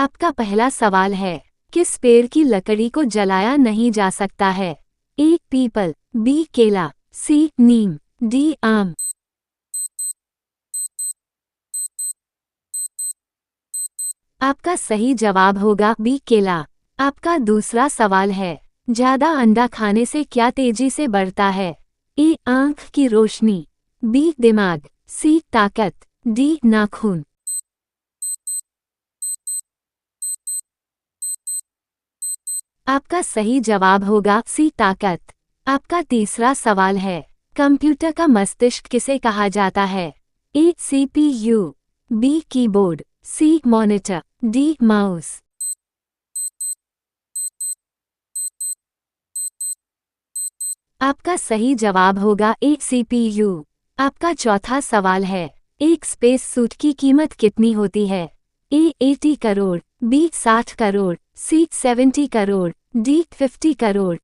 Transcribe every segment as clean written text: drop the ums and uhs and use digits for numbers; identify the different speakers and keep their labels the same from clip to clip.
Speaker 1: आपका पहला सवाल है, किस पेड़ की लकड़ी को जलाया नहीं जा सकता है? ए पीपल, बी केला, सी नीम, डी आम। आपका सही जवाब होगा बी केला। आपका दूसरा सवाल है, ज्यादा अंडा खाने से क्या तेजी से बढ़ता है? ए आंख की रोशनी, बी दिमाग, सी ताकत, डी नाखून। आपका सही जवाब होगा सी ताकत। आपका तीसरा सवाल है, कंप्यूटर का मस्तिष्क किसे कहा जाता है? ए सीपीयू, बी कीबोर्ड, सी मॉनिटर, डी माउस। आपका सही जवाब होगा ए सीपीयू। आपका चौथा सवाल है, एक स्पेस सूट की कीमत कितनी होती है? ए 80 करोड़, बी 60 करोड़, सी 70 करोड़, डी 50 करोड़।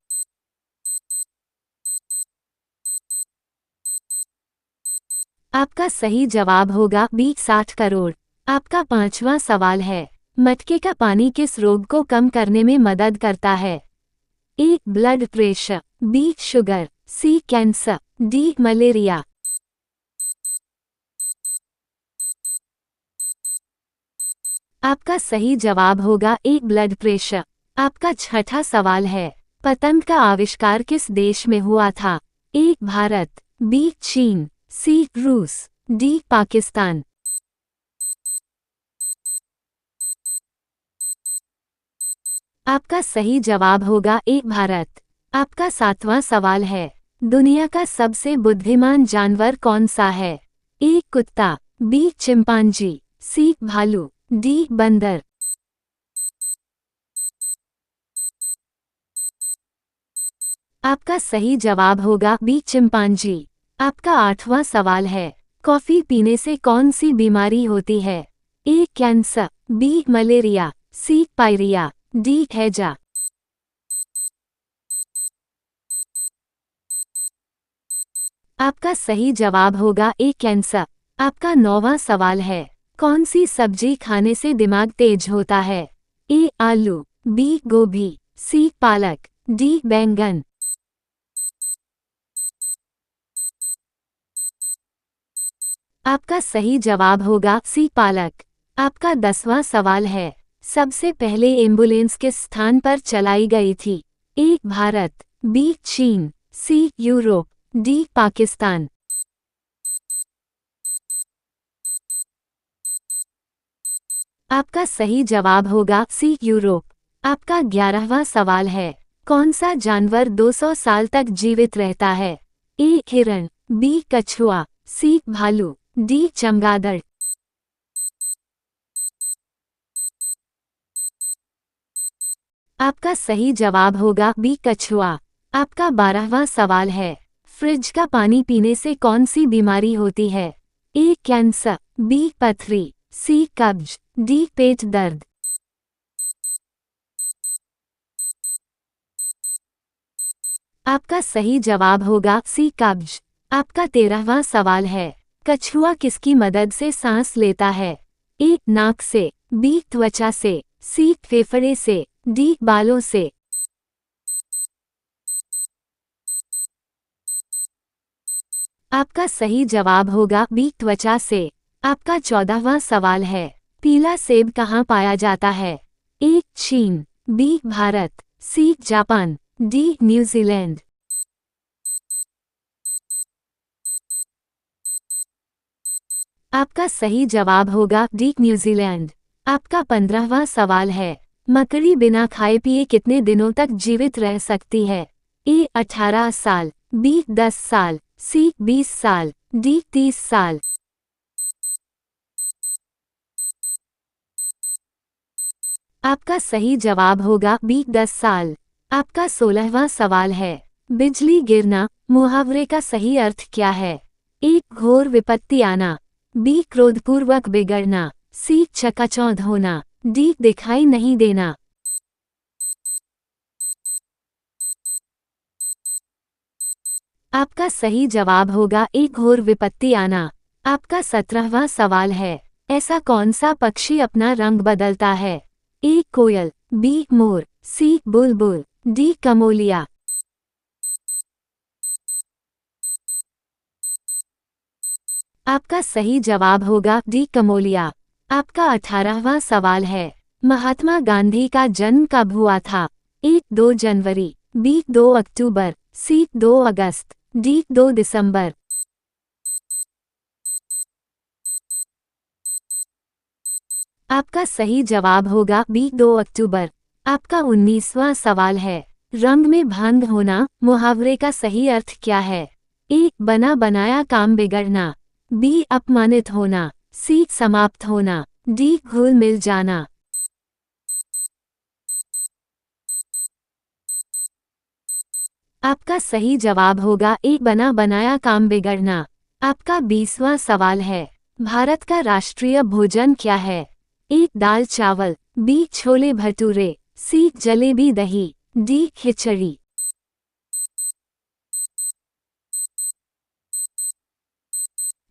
Speaker 1: आपका सही जवाब होगा बी 60 करोड़। आपका पांचवा सवाल है, मटके का पानी किस रोग को कम करने में मदद करता है? ए ब्लड प्रेशर, बी शुगर, सी कैंसर, डी मलेरिया। आपका सही जवाब होगा ए ब्लड प्रेशर। आपका छठा सवाल है, पतंग का आविष्कार किस देश में हुआ था? ए भारत, बी चीन, सी रूस, डी पाकिस्तान। आपका सही जवाब होगा ए भारत। आपका सातवां सवाल है, दुनिया का सबसे बुद्धिमान जानवर कौन सा है? ए कुत्ता, बी चिंपांजी, सी भालू, डी बंदर। आपका सही जवाब होगा बी चिंपांजी। आपका आठवां सवाल है, कॉफी पीने से कौन सी बीमारी होती है? ए कैंसर, बी मलेरिया, सी पायरिया, डी हैजा। आपका सही जवाब होगा ए कैंसर। आपका नौवां सवाल है, कौन सी सब्जी खाने से दिमाग तेज होता है? ए आलू, बी गोभी, सी पालक, डी बैंगन। आपका सही जवाब होगा सी पालक। आपका 10वां सवाल है, सबसे पहले एम्बुलेंस किस स्थान पर चलाई गई थी? ए भारत, बी चीन, सी यूरोप, डी पाकिस्तान। आपका सही जवाब होगा सी यूरोप। आपका 11वां सवाल है, कौन सा जानवर 200 साल तक जीवित रहता है? ए हिरण, बी कछुआ, सी भालू, डी चमगादड़। आपका सही जवाब होगा बी कछुआ। आपका 12वां सवाल है, फ्रिज का पानी पीने से कौन सी बीमारी होती है? ए कैंसर, बी पथरी, सी कब्ज, डी पेट दर्द। आपका सही जवाब होगा सी कब्ज। आपका 13वां सवाल है, कछुआ किसकी मदद से सांस लेता है? ए नाक से, बी त्वचा से, सी फेफड़े से, डी बालों से। आपका सही जवाब होगा बी त्वचा से। आपका 14वां सवाल है, पीला सेब कहाँ पाया जाता है? ए चीन, B Bharat, C Japan, D New Zealand. आपका सही जवाब होगा डी न्यूजीलैंड। आपका 15वां सवाल है, मकड़ी बिना खाए पिए कितने दिनों तक जीवित रह सकती है? ए 18 साल, बी 10 साल, सी 20 साल, डी 30 साल। आपका सही जवाब होगा बी 10 साल। आपका 16वां सवाल है, बिजली गिरना मुहावरे का सही अर्थ क्या है? ए घोर विपत्ति आना, बी क्रोधपूर्वक बिगड़ना, सी चकाचौंध होना, डी दिखाई नहीं देना। आपका सही जवाब होगा ए घोर विपत्ति आना। आपका 17वां सवाल है, ऐसा कौन सा पक्षी अपना रंग बदलता है? ए कोयल, be more, C Bulbul, D Kamoliya. आपका सही जवाब होगा डी कमोलिया। आपका 18वां सवाल है, महात्मा गांधी का जन्म कब हुआ था? ए 2 जनवरी, बी 2 अक्टूबर, सी 2 अगस्त, डी 2 दिसंबर। आपका सही जवाब होगा बी 2 अक्टूबर। आपका 19वां सवाल है, रंग में भंग होना मुहावरे का सही अर्थ क्या है? ए बना बनाया काम बिगड़ना, बी अपमानित होना, सी समाप्त होना, डी घुल मिल जाना। आपका सही जवाब होगा ए बना बनाया काम बिगड़ना। आपका 20वां सवाल है, भारत का राष्ट्रीय भोजन क्या है? ए दाल चावल, बी छोले भटूरे, सी जलेबी दही, डी खिचड़ी।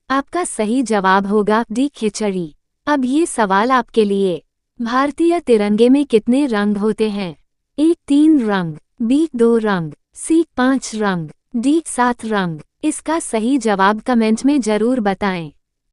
Speaker 1: आपका सही जवाब होगा डी खिचड़ी। अब ये सवाल आपके लिए, भारतीय तिरंगे में कितने रंग होते हैं? ए 3 रंग, बी 2 रंग, सी 5 रंग, डी 7 रंग। इसका सही जवाब कमेंट में जरूर बताएं।